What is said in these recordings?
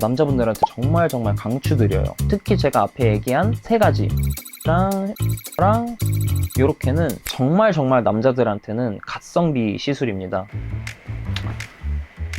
남자분들한테 정말 강추드려요. 특히 제가 앞에 얘기한 세 가지 랑 요렇게는 정말 남자들한테는 가성비 시술입니다.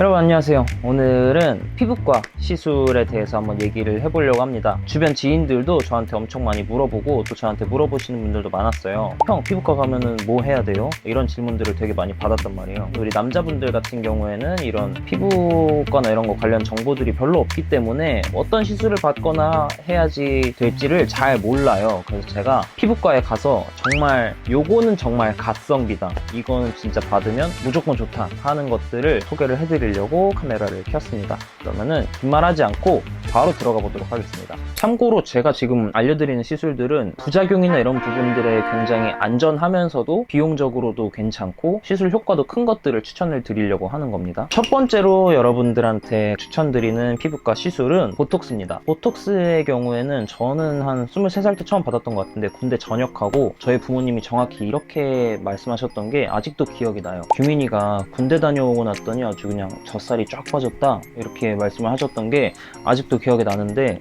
여러분 안녕하세요. 오늘은 피부과 시술에 대해서 한번 얘기를 해보려고 합니다. 주변 지인들도 저한테 엄청 많이 물어보고 또 저한테 물어보시는 분들도 많았어요. 형, 피부과 가면은 뭐 해야 돼요? 이런 질문들을 되게 많이 받았단 말이에요. 우리 남자분들 같은 경우에는 이런 피부과나 이런 거 관련 정보들이 별로 없기 때문에 어떤 시술을 받거나 해야지 될지를 잘 몰라요. 그래서 제가 피부과에 가서 정말 요거는 정말 가성비다, 이거는 진짜 받으면 무조건 좋다 하는 것들을 소개를 해드리려고 카메라를 켰습니다. 그러면은 긴말하지 않고 바로 들어가 보도록 하겠습니다. 참고로 제가 지금 알려드리는 시술들은 부작용이나 이런 부분들에 굉장히 안전하면서도 비용적으로도 괜찮고 시술 효과도 큰 것들을 추천을 드리려고 하는 겁니다. 첫 번째로 여러분들한테 추천드리는 피부과 시술은 보톡스입니다. 보톡스의 경우에는 저는 한 23살 때 처음 받았던 것 같은데 군대 전역하고 저희 부모님이 정확히 이렇게 말씀하셨던 게 아직도 기억이 나요. 규민이가 군대 다녀오고 났더니 아주 그냥 젖살이 쫙 빠졌다, 이렇게 말씀을 하셨던 게 아직도 기억이 나는데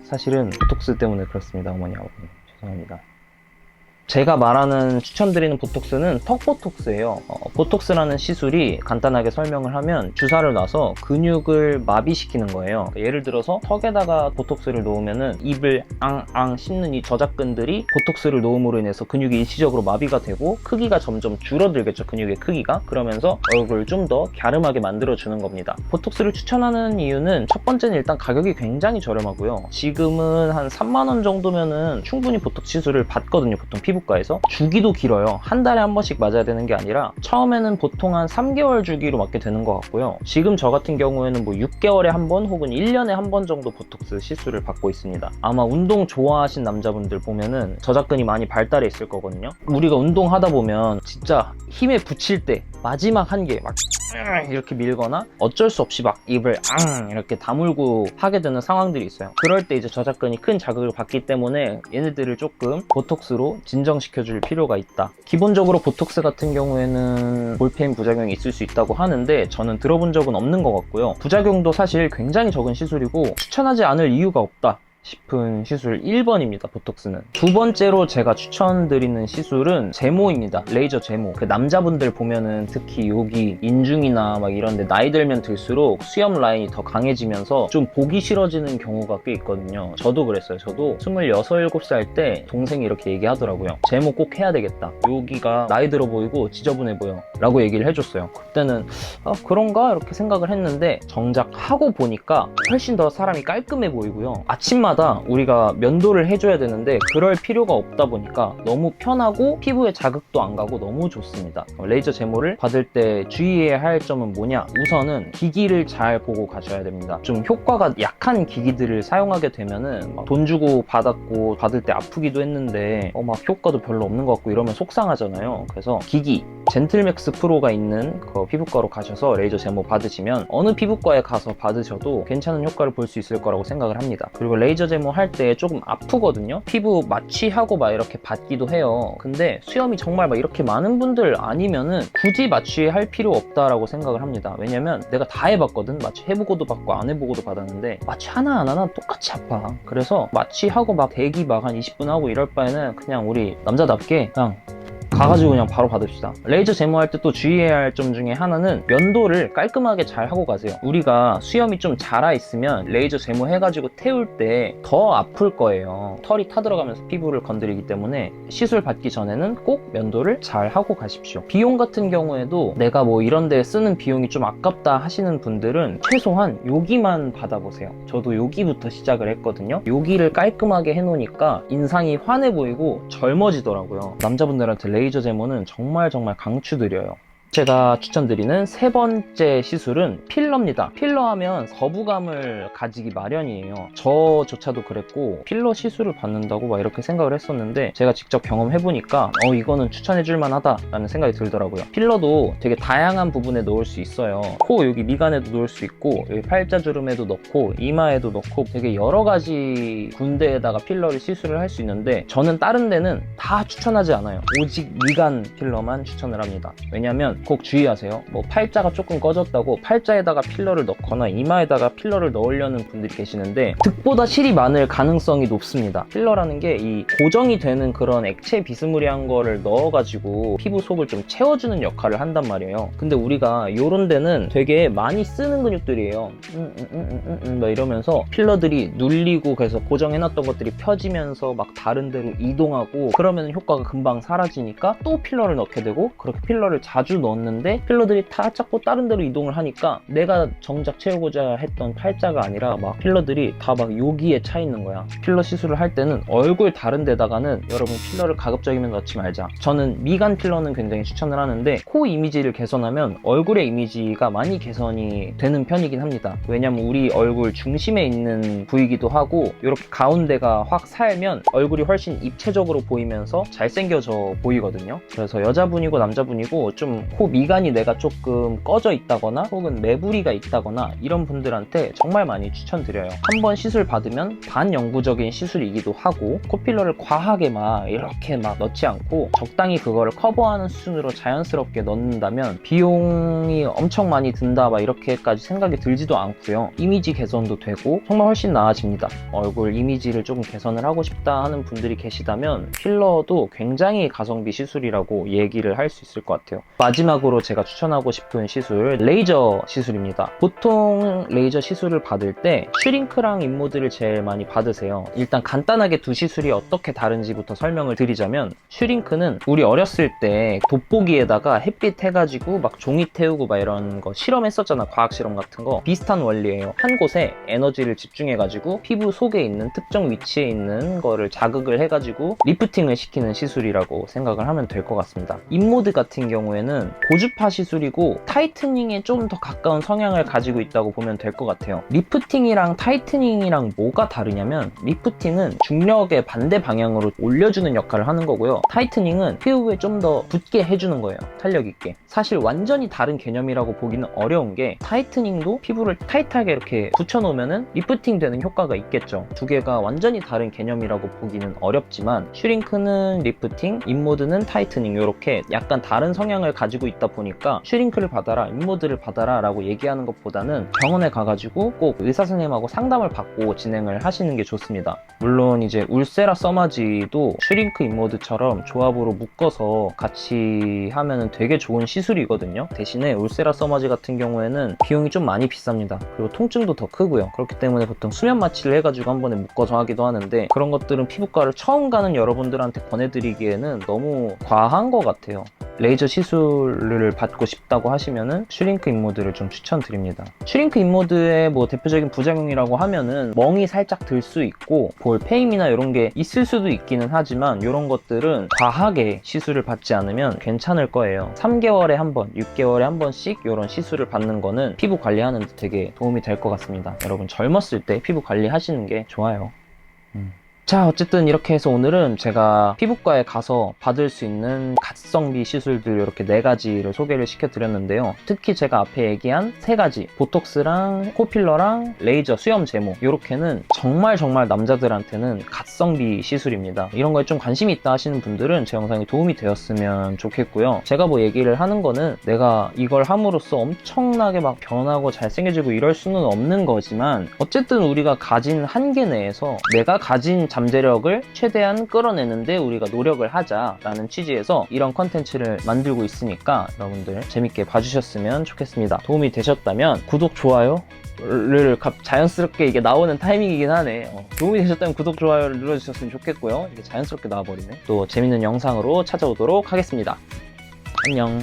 사실은 보톡스 때문에 그렇습니다. 어머니 아버님 죄송합니다. 제가 말하는 추천드리는 보톡스는 턱 보톡스예요. 보톡스라는 시술이 간단하게 설명을 하면 주사를 놔서 근육을 마비시키는 거예요. 예를 들어서 턱에다가 보톡스를 놓으면은 입을 앙앙 씹는 이 저작근들이 보톡스를 놓음으로 인해서 근육이 일시적으로 마비가 되고 크기가 점점 줄어들겠죠. 근육의 크기가. 그러면서 얼굴을 좀 더 갸름하게 만들어 주는 겁니다. 보톡스를 추천하는 이유는 첫 번째는 일단 가격이 굉장히 저렴하고요. 지금은 한 3만 원 정도면은 충분히 보톡스 시술을 받거든요. 보통 피부과에서. 주기도 길어요. 한 달에 한 번씩 맞아야 되는 게 아니라 처음에는 보통 한 3개월 주기로 맞게 되는 것 같고요. 지금 저 같은 경우에는 뭐 6개월에 한 번 혹은 1년에 한 번 정도 보톡스 시술을 받고 있습니다. 아마 운동 좋아하신 남자분들 보면은 저작근이 많이 발달해 있을 거거든요. 우리가 운동하다 보면 진짜 힘에 붙일 때 마지막 한 개 막 이렇게 밀거나 어쩔 수 없이 막 입을 이렇게 다물고 하게 되는 상황들이 있어요. 그럴 때 이제 저작근이 큰 자극을 받기 때문에 얘네들을 조금 보톡스로 진정시켜줄 필요가 있다. 기본적으로 보톡스 같은 경우에는 볼페인 부작용이 있을 수 있다고 하는데 저는 들어본 적은 없는 것 같고요. 부작용도 사실 굉장히 적은 시술이고 추천하지 않을 이유가 없다 싶은 시술 1번입니다. 보톡스는. 두 번째로 제가 추천드리는 시술은 제모입니다. 레이저 제모. 그 남자분들 보면은 특히 여기 인중이나 막 이런데 나이 들면 들수록 수염 라인이 더 강해지면서 좀 보기 싫어지는 경우가 꽤 있거든요. 저도 그랬어요. 저도 26, 7살 때 동생이 이렇게 얘기하더라고요. 제모 꼭 해야 되겠다, 여기가 나이 들어 보이고 지저분해 보여 라고 얘기를 해줬어요. 그때는 그런가? 이렇게 생각을 했는데 정작 하고 보니까 훨씬 더 사람이 깔끔해 보이고요. 아침마다 우리가 면도를 해줘야 되는데 그럴 필요가 없다 보니까 너무 편하고 피부에 자극도 안 가고 너무 좋습니다. 레이저 제모를 받을 때 주의해야 할 점은 뭐냐? 우선은 기기를 잘 보고 가셔야 됩니다. 좀 효과가 약한 기기들을 사용하게 되면은 막 돈 주고 받았고 받을 때 아프기도 했는데 막 효과도 별로 없는 것 같고 이러면 속상하잖아요. 그래서 기기 젠틀맥스 프로가 있는 그 피부과로 가셔서 레이저 제모 받으시면 어느 피부과에 가서 받으셔도 괜찮은 효과를 볼 수 있을 거라고 생각을 합니다. 그리고 레이저 제모 할 때 조금 아프거든요. 피부 마취하고 막 이렇게 받기도 해요. 근데 수염이 정말 막 이렇게 많은 분들 아니면은 굳이 마취할 필요 없다라고 생각을 합니다. 왜냐면 내가 다 해봤거든. 마취 해보고도 받고 안 해보고도 받았는데 마취 하나 안 하나 똑같이 아파. 그래서 마취하고 막 대기 막 한 20분 하고 이럴 바에는 그냥 우리 남자답게 그냥 가가지고 그냥 바로 받읍시다. 레이저 제모할 때 또 주의해야 할 점 중에 하나는 면도를 깔끔하게 잘 하고 가세요. 우리가 수염이 좀 자라 있으면 레이저 제모 해가지고 태울 때 더 아플 거예요. 털이 타들어가면서 피부를 건드리기 때문에 시술 받기 전에는 꼭 면도를 잘 하고 가십시오. 비용 같은 경우에도 내가 뭐 이런 데 쓰는 비용이 좀 아깝다 하시는 분들은 최소한 여기만 받아보세요. 저도 여기부터 시작을 했거든요. 여기를 깔끔하게 해놓으니까 인상이 환해 보이고 젊어지더라고요. 남자분들한테 레이저 제모는 정말 강추드려요. 제가 추천드리는 세 번째 시술은 필러입니다. 필러 하면 거부감을 가지기 마련이에요. 저조차도 그랬고 필러 시술을 받는다고 막 이렇게 생각을 했었는데 제가 직접 경험해보니까 이거는 추천해줄 만하다 라는 생각이 들더라고요. 필러도 되게 다양한 부분에 넣을 수 있어요. 코 여기 미간에도 넣을 수 있고 여기 팔자주름에도 넣고 이마에도 넣고 되게 여러 가지 군데에다가 필러를 시술을 할 수 있는데 저는 다른 데는 다 추천하지 않아요. 오직 미간 필러만 추천을 합니다. 왜냐면 꼭 주의하세요. 뭐 팔자가 조금 꺼졌다고 팔자에다가 필러를 넣거나 이마에다가 필러를 넣으려는 분들이 계시는데 득보다 실이 많을 가능성이 높습니다. 필러라는 게 이 고정이 되는 그런 액체 비스무리한 거를 넣어가지고 피부 속을 좀 채워주는 역할을 한단 말이에요. 근데 우리가 요런 데는 되게 많이 쓰는 근육들이에요. 막 이러면서 필러들이 눌리고 그래서 고정해놨던 것들이 펴지면서 막 다른 데로 이동하고 그러면 효과가 금방 사라지니까 또 필러를 넣게 되고, 그렇게 필러를 자주 넣었는데 필러들이 다 자꾸 다른 데로 이동을 하니까 내가 정작 채우고자 했던 팔자가 아니라 막 필러들이 다 막 여기에 차 있는 거야. 필러 시술을 할 때는 얼굴 다른 데다가는 여러분 필러를 가급적이면 넣지 말자. 저는 미간 필러는 굉장히 추천을 하는데 코 이미지를 개선하면 얼굴의 이미지가 많이 개선이 되는 편이긴 합니다. 왜냐면 우리 얼굴 중심에 있는 부위이기도 하고 이렇게 가운데가 확 살면 얼굴이 훨씬 입체적으로 보이면서 잘생겨져 보이거든요. 그래서 여자분이고 남자분이고 좀 코 미간이 내가 조금 꺼져 있다거나 혹은 매부리가 있다거나 이런 분들한테 정말 많이 추천드려요. 한번 시술 받으면 반영구적인 시술이기도 하고, 코필러를 과하게 막 이렇게 막 넣지 않고 적당히 그거를 커버하는 수준으로 자연스럽게 넣는다면 비용이 엄청 많이 든다 막 이렇게까지 생각이 들지도 않고요. 이미지 개선도 되고 정말 훨씬 나아집니다. 얼굴 이미지를 조금 개선을 하고 싶다 하는 분들이 계시다면 필러도 굉장히 가성비 시술이라고 얘기를 할 수 있을 것 같아요. 마지막으로 제가 추천하고 싶은 시술, 레이저 시술입니다. 보통 레이저 시술을 받을 때 슈링크랑 인모드를 제일 많이 받으세요. 일단 간단하게 두 시술이 어떻게 다른지부터 설명을 드리자면, 슈링크는 우리 어렸을 때 돋보기에다가 햇빛 해가지고 막 종이 태우고 막 이런 거 실험했었잖아. 과학 실험 같은 거 비슷한 원리예요. 한 곳에 에너지를 집중해가지고 피부 속에 있는 특정 위치에 있는 거를 자극을 해가지고 리프팅을 시키는 시술이라고 생각을 하면 될 것 같습니다. 인모드 같은 경우에는 고주파 시술이고 타이트닝에 좀 더 가까운 성향을 가지고 있다고 보면 될 것 같아요. 리프팅이랑 타이트닝이랑 뭐가 다르냐면, 리프팅은 중력의 반대 방향으로 올려주는 역할을 하는 거고요. 타이트닝은 피부에 좀 더 붙게 해주는 거예요. 탄력 있게. 사실 완전히 다른 개념이라고 보기는 어려운 게, 타이트닝도 피부를 타이트하게 이렇게 붙여놓으면 리프팅 되는 효과가 있겠죠. 두 개가 완전히 다른 개념이라고 보기는 어렵지만, 슈링크는 리프팅, 인모드는 타이트닝, 이렇게 약간 다른 성향을 가지고 있다 보니까 슈링크를 받아라, 인모드를 받아라 라고 얘기하는 것보다는 병원에 가가지고 꼭 의사 선생님하고 상담을 받고 진행을 하시는 게 좋습니다. 물론 이제 울세라 써마지도 슈링크 인모드처럼 조합으로 묶어서 같이 하면은 되게 좋은 시술이거든요. 대신에 울세라 써마지 같은 경우에는 비용이 좀 많이 비쌉니다. 그리고 통증도 더 크고요. 그렇기 때문에 보통 수면 마취를 해가지고 한 번에 묶어서 하기도 하는데, 그런 것들은 피부과를 처음 가는 여러분들한테 권해드리기에는 너무 과한 것 같아요. 레이저 시술을 받고 싶다고 하시면은 슈링크 인모드를 좀 추천드립니다. 슈링크 인모드의 뭐 대표적인 부작용이라고 하면은 멍이 살짝 들 수 있고 볼페임이나 이런 게 있을 수도 있기는 하지만, 이런 것들은 과하게 시술을 받지 않으면 괜찮을 거예요. 3개월에 한 번, 6개월에 한 번씩 이런 시술을 받는 거는 피부 관리하는 데 되게 도움이 될 것 같습니다. 여러분 젊었을 때 피부 관리하시는 게 좋아요. 자, 어쨌든 이렇게 해서 오늘은 제가 피부과에 가서 받을 수 있는 가성비 시술들 이렇게 4가지를 소개를 시켜드렸는데요. 특히 제가 앞에 얘기한 3가지, 보톡스랑 코필러랑 레이저 수염 제모, 이렇게는 정말 남자들한테는 가성비 시술입니다. 이런 거에 좀 관심이 있다 하시는 분들은 제 영상이 도움이 되었으면 좋겠고요. 제가 뭐 얘기를 하는 거는 내가 이걸 함으로써 엄청나게 막 변하고 잘생겨지고 이럴 수는 없는 거지만, 어쨌든 우리가 가진 한계 내에서 내가 가진 잠재력을 최대한 끌어내는데 우리가 노력을 하자라는 취지에서 이런 컨텐츠를 만들고 있으니까 여러분들 재밌게 봐주셨으면 좋겠습니다. 도움이 되셨다면 구독, 좋아요를 자연스럽게 이게 나오는 타이밍이긴 하네. 도움이 되셨다면 구독, 좋아요를 눌러주셨으면 좋겠고요. 이게 자연스럽게 나와버리네. 또 재밌는 영상으로 찾아오도록 하겠습니다. 안녕.